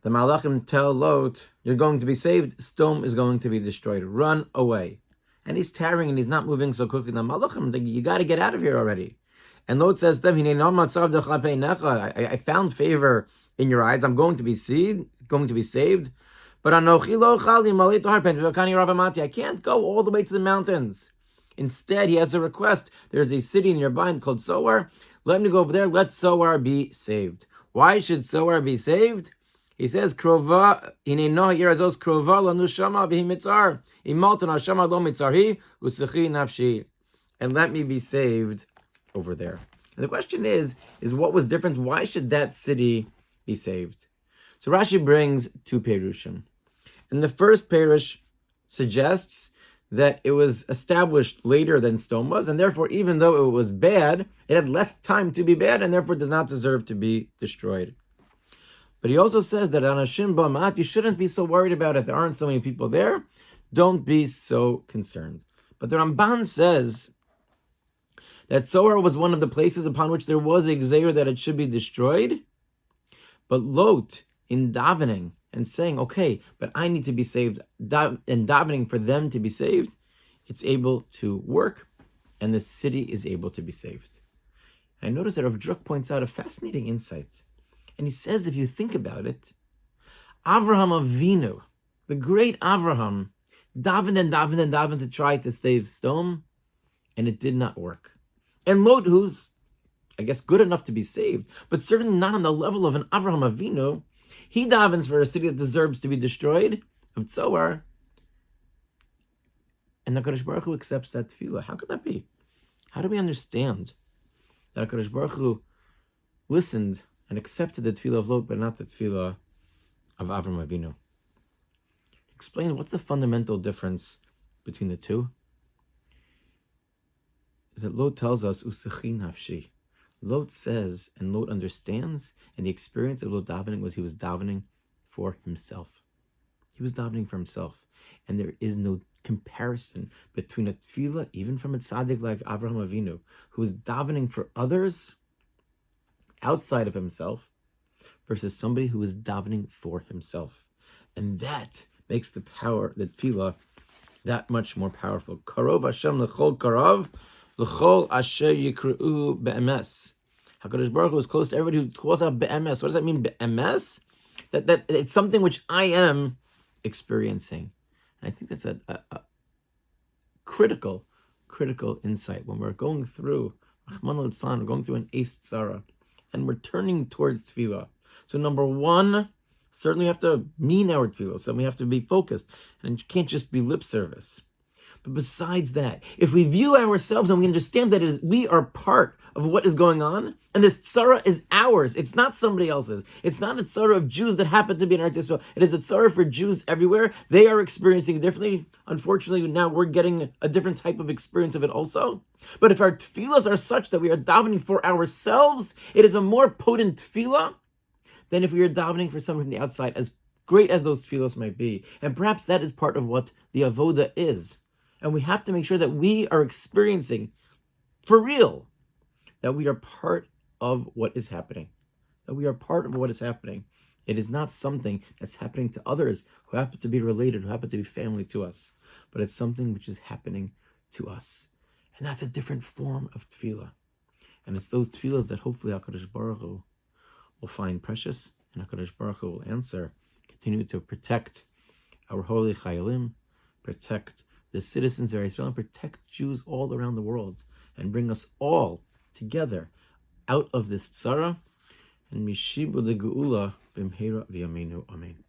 The Malachim tell Lot, you're going to be saved, Sdom is going to be destroyed. Run away. And he's tarrying and he's not moving so quickly. The Malachim, you got to get out of here already. And Lot says to them, I found favor in your eyes. I'm going to be saved. But I can't go all the way to the mountains. Instead, he has a request. There's a city nearby called Soar. Let me go over there. Let Soar be saved. Why should Soar be saved? He says, "Krova ineno yirazos krova lanu shama v'himitzar imalton hashama lo mitzarhi usechi nafshi," and let me be saved over there. And the question is what was different? Why should that city be saved? So Rashi brings two perushim, and the first perush suggests that it was established later than Sdom was, and therefore, even though it was bad, it had less time to be bad, and therefore does not deserve to be destroyed. But he also says that Anashim Ba'mat, you shouldn't be so worried about it. There aren't so many people there. Don't be so concerned. But the Ramban says that Zohar was one of the places upon which there was a gzeir that it should be destroyed. But Lot, in davening and saying, okay, but I need to be saved, and davening for them to be saved, it's able to work, and the city is able to be saved. I notice that Rav Druk points out a fascinating insight. And he says, if you think about it, Avraham Avinu, the great Avraham, davened to try to save Sdom, and it did not work. And Lot, who's, I guess, good enough to be saved, but certainly not on the level of an Avraham Avinu, he davens for a city that deserves to be destroyed, of Tzor, and the HaKadosh Baruch Hu accepts that tefillah. How could that be? How do we understand that HaKadosh Baruch Hu listened and accepted the tefillah of Lot, but not the tefillah of Avram Avinu? Explain what's the fundamental difference between the two. That Lot tells us, Usechi nafshi. Lot says, and Lot understands, and the experience of Lot davening was he was davening for himself. He was davening for himself. And there is no comparison between a tefillah, even from a tzaddik like Avraham Avinu, who is davening for others outside of himself, versus somebody who is davening for himself. And that makes the power, the tefillah, that much more powerful. Karov Hashem l'chol karov, l'chol asher yikra'u be'emes. HaKadosh Baruch Hu is close to everybody who calls out be'emes. What does that mean, be'emes? That it's something which I am experiencing. And I think that's a critical insight when we're going through, Rahman al-Tzan, we're going through an Eis Tzara, and we're turning towards tefillah. So number one, certainly we have to mean our tefillah, so we have to be focused, and it can't just be lip service. But besides that, if we view ourselves and we understand that we are part of what is going on, and this tzara is ours, it's not somebody else's. It's not a tzara of Jews that happen to be in Eretz Yisrael. It is a tzara for Jews everywhere. They are experiencing it differently. Unfortunately, now we're getting a different type of experience of it also. But if our tefillahs are such that we are davening for ourselves, it is a more potent tefillah than if we are davening for someone from the outside, as great as those tefillahs might be. And perhaps that is part of what the avoda is. And we have to make sure that we are experiencing, for real, that we are part of what is happening. That we are part of what is happening. It is not something that's happening to others who happen to be related, who happen to be family to us. But it's something which is happening to us. And that's a different form of tefillah. And it's those tefillahs that hopefully HaKadosh Baruch Hu will find precious, and HaKadosh Baruch Hu will answer. Continue to protect our holy chayalim, protect the citizens of Israel, and protect Jews all around the world, and bring us all together out of this tzara, and mishibu legeula b'mheira v'yameinu. Amen.